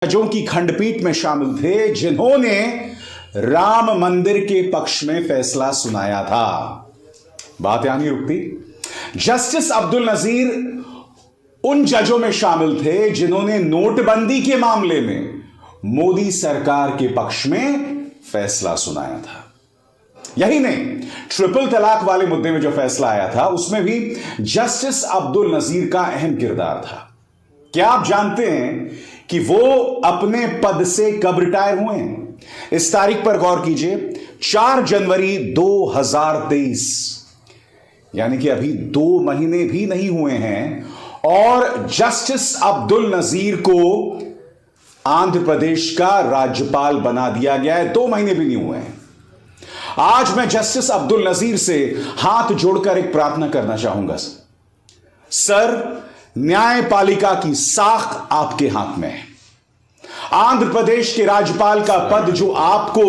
जजों की खंडपीठ में शामिल थे जिन्होंने राम मंदिर के पक्ष में फैसला सुनाया था। बात यहां नहीं रुकती। जस्टिस अब्दुल नजीर उन जजों में शामिल थे जिन्होंने नोटबंदी के मामले में मोदी सरकार के पक्ष में फैसला सुनाया था। यही नहीं, ट्रिपल तलाक वाले मुद्दे में जो फैसला आया था उसमें भी जस्टिस अब्दुल नजीर का अहम किरदार था। क्या आप जानते हैं कि वो अपने पद से कब रिटायर हुए हैं? इस तारीख पर गौर कीजिए, 4 जनवरी 2023, यानी कि अभी 2 महीने भी नहीं हुए हैं और जस्टिस अब्दुल नजीर को आंध्र प्रदेश का राज्यपाल बना दिया गया है। 2 महीने भी नहीं हुए हैं। आज मैं जस्टिस अब्दुल नजीर से हाथ जोड़कर एक प्रार्थना करना चाहूंगा। सर, न्यायपालिका की साख आपके हाथ में है। आंध्र प्रदेश के राज्यपाल का पद जो आपको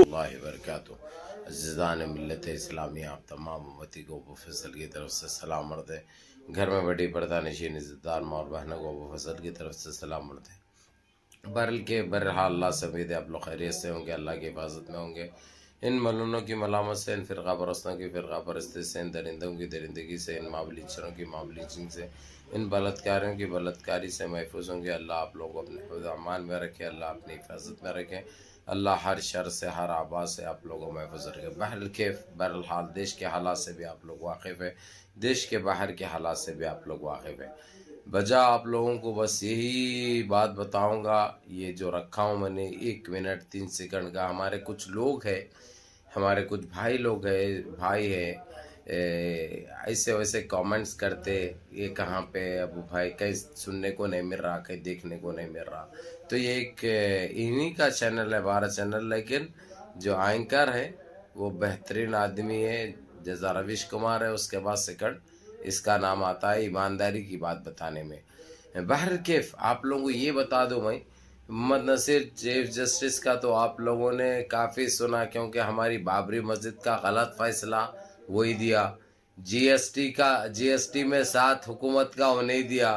मिल्लत इस्लामी आप तमाम उम्मती को अबू फजल की तरफ से सलाम अर्ज़ है। घर में बड़ी पर्दानशीन इज़्ज़तदार माँ और बहनों को अबू फजल की तरफ से सलाम अर्ज़ है। बहरहाल अल्लाह से उम्मीद है आप लोग खैरियत से होंगे, अल्लाह की हिफाजत में होंगे। इन मलूनों की मलामत से, इन फ़िरका परस्तों की फ़िरका परस्ती से, इन दरिंदों की दरिंदगी से, इन माबलीचरों की माबलीचिंग से, इन बलात्कारियों की बलात्कारी से महफूज होंगे। अल्लाह आप लोगों को अपने हिफ्ज़ अमान में रखे, अल्लाह अपनी हिफाजत में रखे, अल्लाह हर शर से, हर आबाद से आप लोगों को महफूज रखे। बहरहाल देश के हालात से भी आप लोग वाकिफ़ है, देश के बाहर के हालात से भी आप लोग वाकिफ़ है। वजह आप लोगों को बस यही बात बताऊंगा, ये जो रखा हूँ मैंने 1 मिनट 3 सेकंड का। हमारे कुछ लोग हैं, हमारे कुछ भाई है ऐसे वैसे कमेंट्स करते, ये कहाँ पे अबू भाई, कहीं सुनने को नहीं मिल रहा, कहीं देखने को नहीं मिल रहा। तो ये एक इन्हीं का चैनल है, 12 चैनल, लेकिन जो एंकर है वो बेहतरीन आदमी है, जैसा रविश कुमार है, उसके बाद सेकंड इसका नाम आता है ईमानदारी की बात बताने में। बहर केफ आप लोगों को ये बता दूं, मैं मोहम्मद नसीर चीफ जस्टिस का तो आप लोगों ने काफ़ी सुना, क्योंकि हमारी बाबरी मस्जिद का गलत फैसला वही दिया, जीएसटी में साथ हुकूमत का वो नहीं दिया,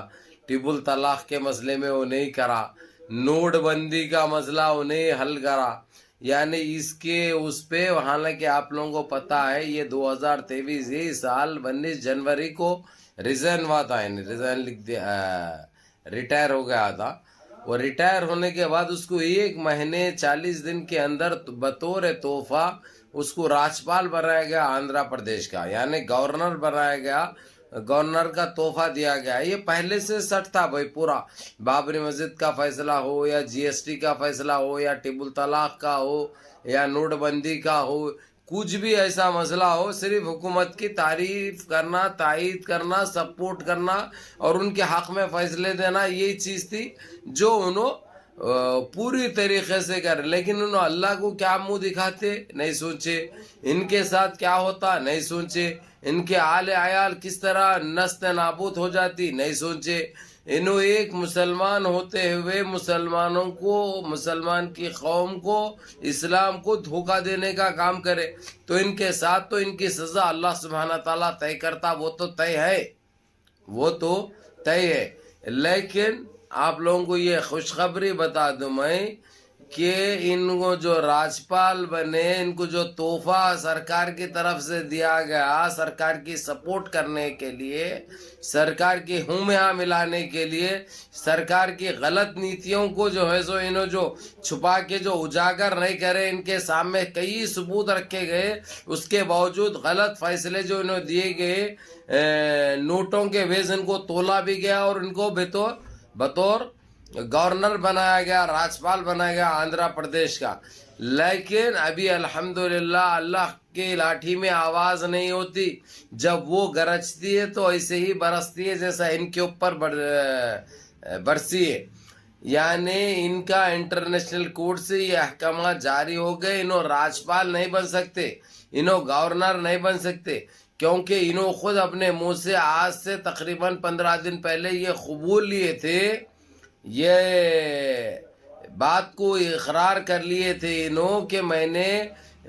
ट्रिपल तलाक के मसले में वो नहीं करा, नोटबंदी का मसला वो नहीं हल करा, यानी इसके उस पे, हालांकि आप लोगों को पता है ये 2023 ये साल 19 जनवरी को रिजाइन हुआ था, रिजाइन लिख दिया, रिटायर हो गया था। वो रिटायर होने के बाद उसको 1 महीने 40 दिन के अंदर बतौर तोहफा उसको राज्यपाल बनाया गया आंध्र प्रदेश का, यानी गवर्नर बनाया गया, गवर्नर का तोहफा दिया गया। ये पहले से सट था भाई पूरा, बाबरी मस्जिद का फैसला हो या जीएसटी का फैसला हो या ट्रिपल तलाक का हो या नोटबंदी का हो, कुछ भी ऐसा मसला हो, सिर्फ हुकूमत की तारीफ करना, तायीद करना, सपोर्ट करना और उनके हक में फैसले देना, यही चीज़ थी जो उन्होंने पूरी तरीके से कर। लेकिन उन्होंने अल्लाह को क्या मुंह दिखाते नहीं सोचे, इनके साथ क्या होता नहीं सोचे, इनके आले आयाल किस तरह नस्ल नाबूद हो जाती नहीं सोचे। इन्हों एक मुसलमान होते हुए मुसलमानों को, मुसलमान की कौम को, इस्लाम को धोखा देने का काम करे, तो इनके साथ तो इनकी सज़ा अल्लाह सुब्हाना ताला तय करता, वो तो तय है, वो तो तय है। लेकिन आप लोगों को ये खुशखबरी बता दूं मैं कि इनको जो राज्यपाल बने, इनको जो तोहफा सरकार की तरफ से दिया गया, सरकार की सपोर्ट करने के लिए, सरकार की हूं में हाँ मिलाने के लिए, सरकार की गलत नीतियों को जो है सो इन्हों जो छुपा के जो उजागर नहीं करे, इनके सामने कई सबूत रखे गए, उसके बावजूद गलत फैसले जो इन्हों दिए गए, नोटों के बेस इनको तोला भी गया और इनको बतौर गवर्नर बनाया गया, राज्यपाल बनाया गया आंध्र प्रदेश का। लेकिन अभी अल्हम्दुलिल्लाह अल्लाह के लाठी में आवाज़ नहीं होती, जब वो गरजती है तो ऐसे ही बरसती है जैसा इनके ऊपर बरसी है। यानी इनका इंटरनेशनल कोर्ट से ये अहकाम जारी हो गए, इन्हों राज्यपाल नहीं बन सकते, इन्हों गवर्नर नहीं बन सकते, क्योंकि इन्हों खुद अपने मुंह से आज से तकरीबन 15 दिन पहले ये कबूल लिए थे, ये बात को इकरार कर लिए थे इन्हों कि मैंने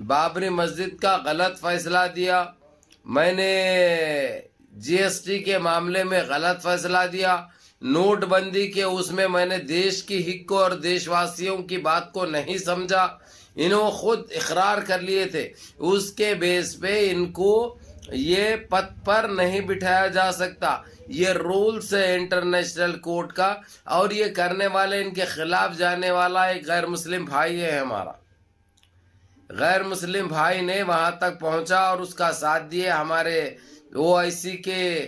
बाबरी मस्जिद का गलत फैसला दिया, मैंने जीएसटी के मामले में गलत फैसला दिया, नोट बंदी के उसमें मैंने देश की हित को और देशवासियों की बात को नहीं समझा। इन्हों खुद इकरार कर लिए थे, उसके बेस पे इनको ये पद पर नहीं बिठाया जा सकता। ये रूल्स है इंटरनेशनल कोर्ट का, और ये करने वाले, इनके खिलाफ जाने वाला एक गैर मुस्लिम भाई है हमारा। गैर मुस्लिम भाई ने वहां तक पहुंचा और उसका साथ दिए हमारे ओआईसी के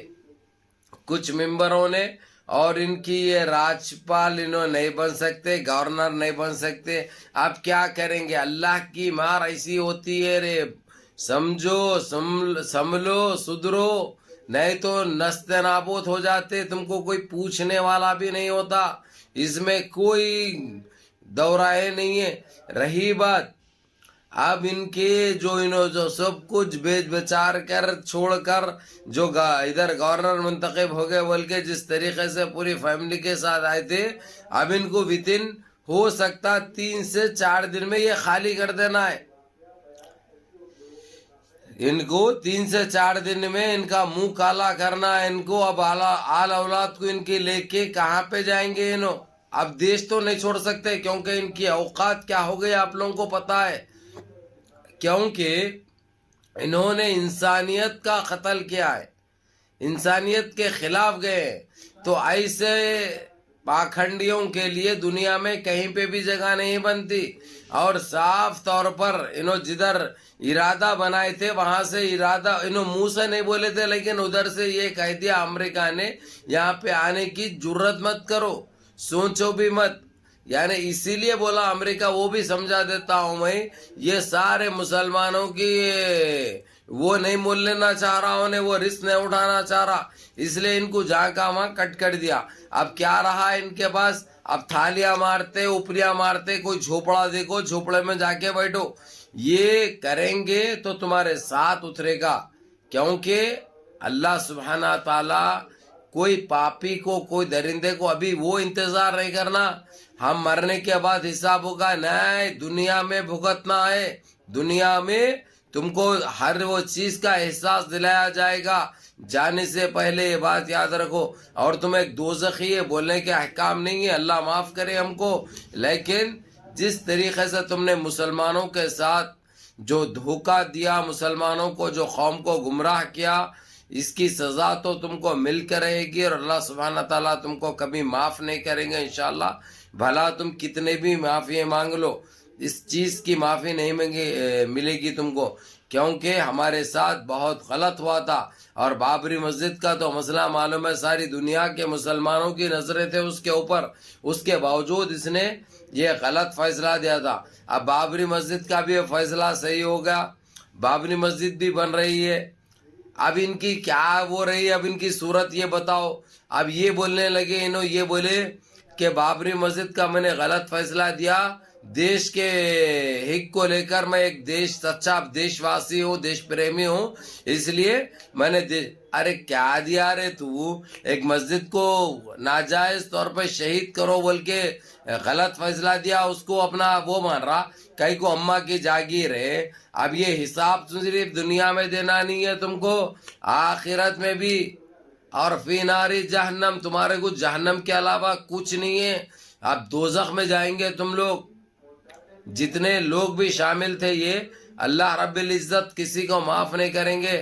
कुछ मेंबरों ने। और इनकी ये राज्यपाल इन्हों नहीं बन सकते, गवर्नर नहीं बन सकते। आप क्या करेंगे? अल्लाह की मार ऐसी होती है रे, समझो, संभलो, सुधरो, नहीं तो नस्ते नाबूद हो जाते। तुमको कोई पूछने वाला भी नहीं होता, इसमें कोई दौराहे नहीं है। रही बात अब इनके जो सब कुछ बेच बचार कर छोड़कर जो इधर गवर्नर मुंतखब हो गए बोल के जिस तरीके से पूरी फैमिली के साथ आए थे, अब इनको विदिन हो सकता 3 से 4 दिन में ये खाली कर देना है। इनको 3 से 4 दिन में इनका मुंह काला करना है। इनको अब आल औलाद को इनकी लेके कहाँ पे जाएंगे इन्हों? अब देश तो नहीं छोड़ सकते, क्योंकि इनकी औकात क्या हो गई आप लोगों को पता है। क्योंकि इन्होंने इंसानियत का कत्ल किया है, इंसानियत के खिलाफ गए। तो ऐसे पाखंडियों के लिए दुनिया में कहीं पे भी जगह नहीं बनती। और साफ तौर पर इन्हों जिधर इरादा बनाए थे वहां से इरादा इन्हों मुंह से नहीं बोले थे, लेकिन उधर से ये कह दिया अमेरिका ने यहाँ पे आने की जुर्रत मत करो, सोचो भी मत। यानी इसीलिए बोला अमेरिका, वो भी समझा देता हूं मैं, ये सारे मुसलमानों की वो नहीं मोल लेना चाह रहा, उन्हें वो रिस्क नहीं उठाना चाह रहा, इसलिए इनको जहाँ का वहां कट कर दिया। अब क्या रहा इनके पास? अब थालियां मारते, उपरिया मारते, कोई झोपड़ा देखो, झोपड़े में जाके बैठो। ये करेंगे तो तुम्हारे साथ उतरेगा, क्योंकि अल्लाह सुब्हाना ताला कोई पापी को, कोई दरिंदे को अभी वो इंतजार नहीं करना हम मरने के बाद हिसाब होगा। नहीं, दुनिया में भुगतना है, दुनिया में तुमको हर वो चीज का एहसास दिलाया जाएगा। जाने से पहले ये बात याद रखो। और तुम्हें एक दोज़खी है बोलने के अहकाम नहीं है, अल्लाह माफ करे हमको, लेकिन जिस तरीके से तुमने मुसलमानों के साथ जो धोखा दिया, मुसलमानों को, जो कौम को गुमराह किया, इसकी सजा तो तुमको मिल कर रहेगी और अल्लाह सुब्हाना ताला तुमको कभी माफ नहीं करेंगे इंशाल्लाह। भला तुम कितने भी माफी मांग लो, इस चीज की माफी नहीं मिलेगी तुमको, क्योंकि हमारे साथ बहुत गलत हुआ था। और बाबरी मस्जिद का तो मसला मालूम है, सारी दुनिया के मुसलमानों की नजरें थे उसके ऊपर, उसके बावजूद इसने ये गलत फैसला दिया था। अब बाबरी मस्जिद का भी फैसला सही हो गया, बाबरी मस्जिद भी बन रही है। अब इनकी क्या वो रही, अब इनकी सूरत ये बताओ। अब ये बोलने लगे, इन्हों ये बोले कि बाबरी मस्जिद का मैंने गलत फैसला दिया, देश के हित को लेकर मैं एक सच्चा देशवासी हूँ, देश प्रेमी हूँ, इसलिए मैंने अरे क्या दिया रे तू? एक मस्जिद को नाजायज तौर पर शहीद करो बोल के गलत फैसला दिया, उसको अपना वो मान रहा, कहीं को अम्मा की जागीर है। अब ये हिसाब सिर्फ दुनिया में देना नहीं है तुमको, आखिरत में भी। और फी नारी जहन्नम, तुम्हारे को जहन्नम के अलावा कुछ नहीं है। अब दोजख में जाएंगे तुम लोग, जितने लोग भी शामिल थे ये, अल्लाह रब्बुल इज्जत किसी को माफ नहीं करेंगे,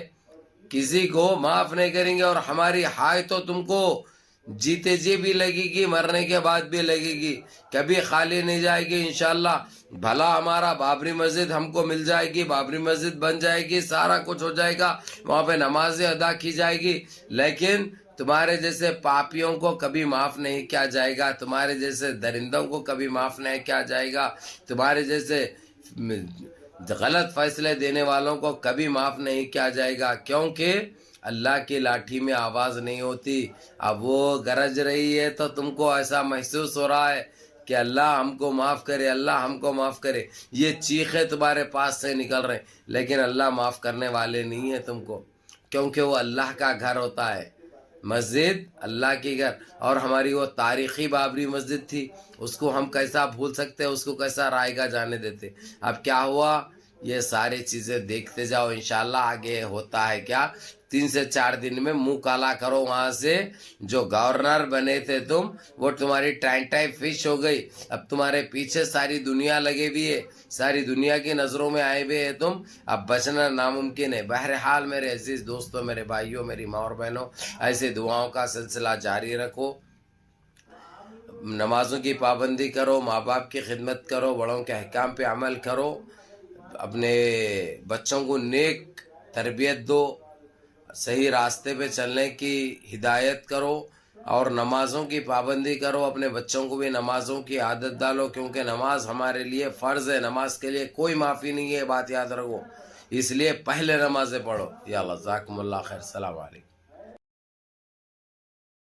किसी को माफ नहीं करेंगे। और हमारी हाय तो तुमको जीते जी भी लगेगी, मरने के बाद भी लगेगी, कभी खाली नहीं जाएगी इंशाल्लाह। भला हमारा बाबरी मस्जिद हमको मिल जाएगी, बाबरी मस्जिद बन जाएगी, सारा कुछ हो जाएगा, वहां पे नमाजें अदा की जाएगी, लेकिन तुम्हारे जैसे पापियों को कभी माफ नहीं किया जाएगा, तुम्हारे जैसे दरिंदों को कभी माफ नहीं किया जाएगा, तुम्हारे जैसे गलत फैसले देने वालों को कभी माफ नहीं किया जाएगा, क्योंकि अल्लाह की लाठी में आवाज नहीं होती। अब वो गरज रही है तो तुमको ऐसा महसूस हो रहा है कि अल्लाह हमको माफ करे, अल्लाह हमको माफ करे, ये चीखें तुम्हारे पास से निकल रहे, लेकिन अल्लाह माफ करने वाले नहीं है तुमको, क्योंकि वो अल्लाह का घर होता है, मस्जिद अल्लाह की घर। और हमारी वो तारीखी बाबरी मस्जिद थी, उसको हम कैसा भूल सकते, उसको कैसा रायगा जाने देते। अब क्या हुआ, یہ ساری چیزیں دیکھتے جاؤ انشاءاللہ. آگے ہوتا ہے کیا 3 سے 4 دن میں منہ کالا کرو وہاں سے. جو گورنر بنے تھے تم وہ تمہاری ٹائم فش ہو گئی. اب تمہارے پیچھے ساری دنیا لگے بھی ہے, ساری دنیا کی نظروں میں آئے ہوئے ہے تم. اب بچنا ناممکن ہے. بہرحال میرے عزیز دوستوں, میرے بھائیوں, میری ماں اور بہنوں, ایسے دعاؤں کا سلسلہ جاری رکھو. نمازوں کی پابندی کرو, ماں باپ کی خدمت کرو, بڑوں کے احکام پہ عمل کرو, اپنے بچوں کو نیک تربیت دو, صحیح راستے پہ چلنے کی ہدایت کرو, اور نمازوں کی پابندی کرو. اپنے بچوں کو بھی نمازوں کی عادت ڈالو, کیونکہ نماز ہمارے لیے فرض ہے. نماز کے لیے کوئی معافی نہیں ہے, بات یاد رکھو. اس لیے پہلے نمازیں پڑھو. یا اللہ جزاکم اللہ خیر. السلام علیکم.